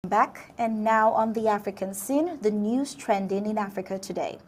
Back and now on the African scene, the news trending in Africa today.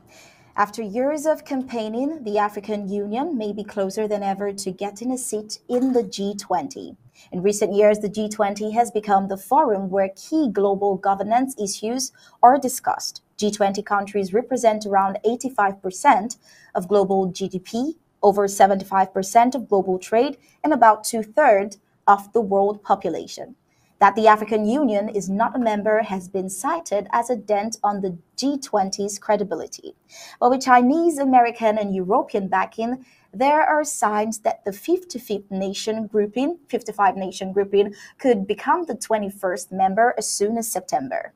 After years of campaigning, the African Union may be closer than ever to getting a seat in the G20. In recent years, the G20 has become the forum where key global governance issues are discussed. G20 countries represent around 85% of global GDP, over 75% of global trade, and about two-thirds of the world population. That the African Union is not a member has been cited as a dent on the G20's credibility. But with Chinese, American, and European backing, there are signs that the 55 nation grouping could become the 21st member as soon as September.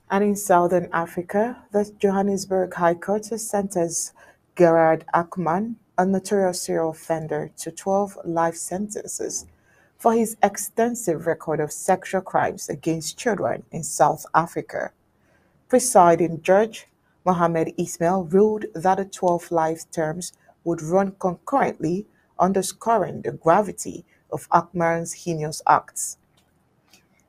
And in Southern Africa, the Johannesburg High Court has sentenced Gerard Akman, a notorious serial offender, to 12 life sentences for his extensive record of sexual crimes against children in South Africa. Presiding Judge Mohamed Ismail ruled that the 12 life terms would run concurrently, underscoring the gravity of Akman's heinous acts.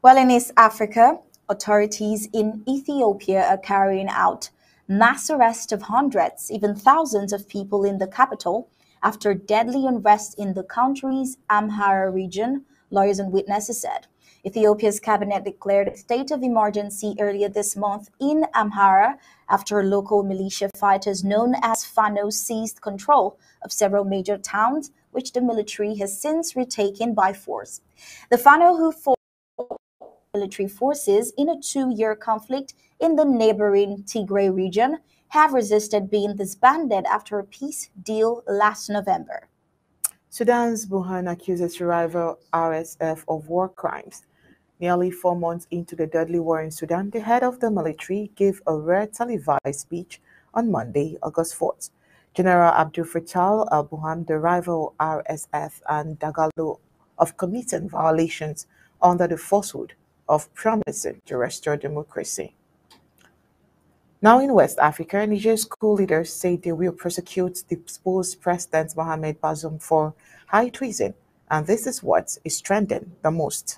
While in East Africa, authorities in Ethiopia are carrying out mass arrest of hundreds, even thousands of people in the capital after deadly unrest in the country's Amhara region, lawyers and witnesses said. Ethiopia's cabinet declared a state of emergency earlier this month in Amhara after local militia fighters known as Fano seized control of several major towns, which the military has since retaken by force. The Fano, who fought military forces in a two-year conflict in the neighboring Tigray region, have resisted being disbanded after a peace deal last November. Sudan's Burhan accuses rival RSF of war crimes. Nearly 4 months into the deadly war in Sudan, the head of the military gave a rare televised speech on Monday, August 4th. General Abdel Fattah al-Burhan, the rival RSF and Dagalo of committing violations under the falsehood of promising to restore democracy. Now in West Africa, Niger's coup leaders say they will prosecute deposed President Mohamed Bazoum for high treason, and this is what is trending the most.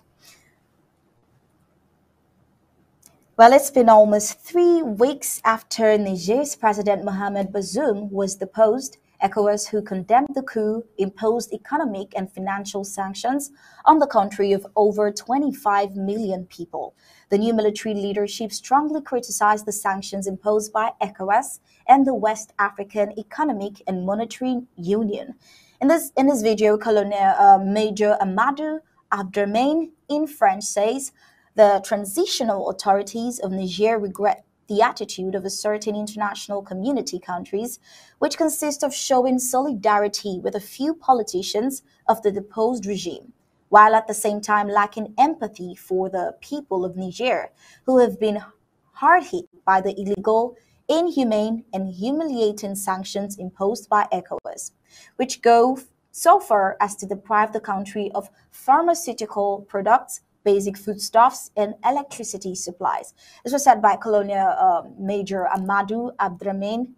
Well, it's been almost 3 weeks after Niger's President Mohamed Bazoum was deposed. ECOWAS, who condemned the coup, imposed economic and financial sanctions on the country of over 25 million people. The new military leadership strongly criticized the sanctions imposed by ECOWAS and the West African Economic and Monetary Union. In this video, Colonel Major Amadou Abderrahmane in French says, the transitional authorities of Niger regret the attitude of a certain international community countries, which consist of showing solidarity with a few politicians of the deposed regime, while at the same time lacking empathy for the people of Niger, who have been hard hit by the illegal, inhumane, and humiliating sanctions imposed by ECOWAS, which go so far as to deprive the country of pharmaceutical products, basic foodstuffs, and electricity supplies. This was said by Colonel Major Amadou Abderrahmane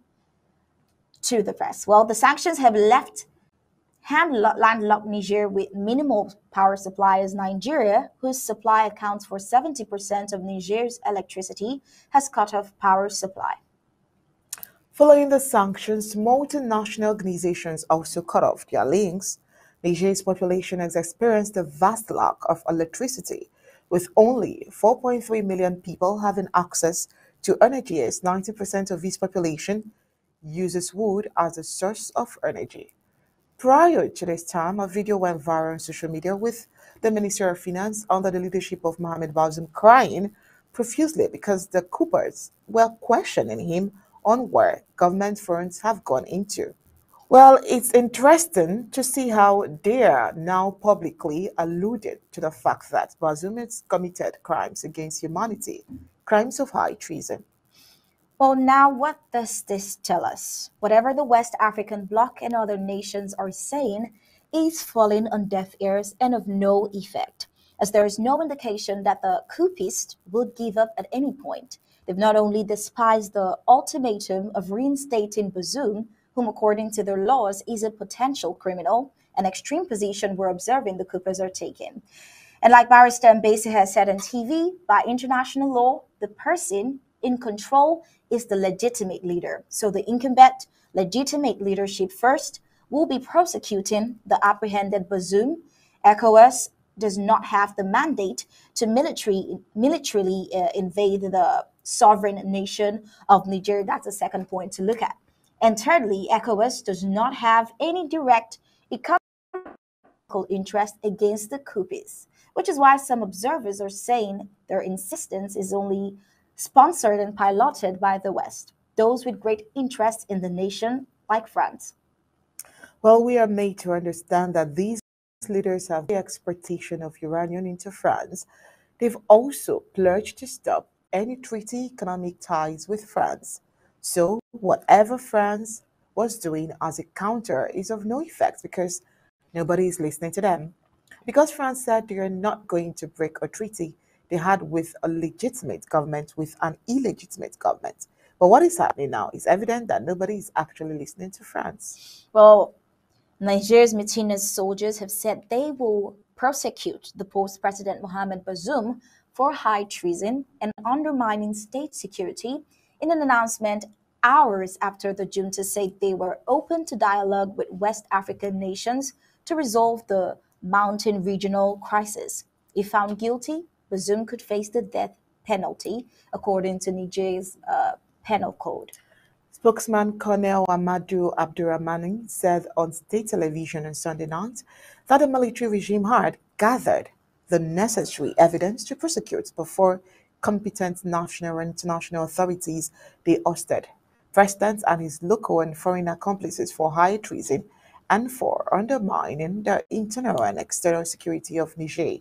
to the press. Well, the sanctions have left landlocked Niger with minimal power supply, as Nigeria, whose supply accounts for 70% of Niger's electricity, has cut off power supply. Following the sanctions, multinational organizations also cut off their links. Niger's population has experienced a vast lack of electricity, with only 4.3 million people having access to energy, as 90% of its population uses wood as a source of energy. Prior to this time, a video went viral on social media with the Minister of Finance under the leadership of Mohamed Bazoum crying profusely because the coupers were questioning him on where government funds have gone into. Well, it's interesting to see how they are now publicly alluded to the fact that Bazoum has committed crimes against humanity, crimes of high treason. Well, now what does this tell us? Whatever the West African bloc and other nations are saying is falling on deaf ears and of no effect, as there is no indication that the coupists would give up at any point. They've not only despised the ultimatum of reinstating Bazoum, whom according to their laws is a potential criminal, an extreme position we're observing the coupers are taking. And like Barrister Mbese has said on TV, by international law, the person in control is the legitimate leader. So the incumbent legitimate leadership first will be prosecuting the apprehended Bazoum. ECOWAS does not have the mandate to militarily invade the sovereign nation of Niger. That's the second point to look at. And thirdly, ECOWAS does not have any direct economic interest against the coupists, which is why some observers are saying their insistence is only sponsored and piloted by the West, those with great interest in the nation, like France. Well, we are made to understand that these leaders have the exportation of uranium into France. They've also pledged to stop any treaty economic ties with France. So, whatever France was doing as a counter is of no effect because nobody is listening to them. Because France said they are not going to break a treaty they had with a legitimate government with an illegitimate government. But what is happening now is evident that nobody is actually listening to France. Well, Niger's mutinous soldiers have said they will prosecute the post-President Mohamed Bazoum for high treason and undermining state security in an announcement hours after the junta said they were open to dialogue with West African nations to resolve the mountain regional crisis. If found guilty, Bazoum could face the death penalty, according to Niger's penal code. Spokesman Colonel Amadou Abdurrahmani said on state television on Sunday night that the military regime had gathered the necessary evidence to prosecute before competent national and international authorities they ousted President and his local and foreign accomplices for high treason and for undermining the internal and external security of Niger.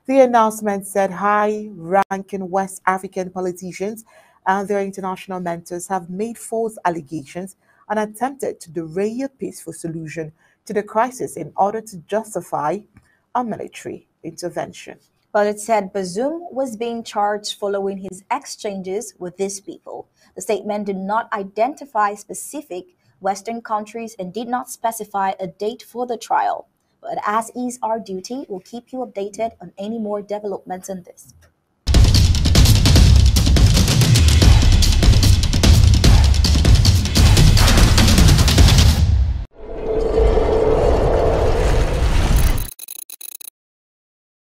The announcement said high-ranking West African politicians and their international mentors have made false allegations and attempted to derail a peaceful solution to the crisis in order to justify a military intervention. But it said Bazoum was being charged following his exchanges with these people. The statement did not identify specific Western countries and did not specify a date for the trial. But as is our duty, we'll keep you updated on any more developments on this.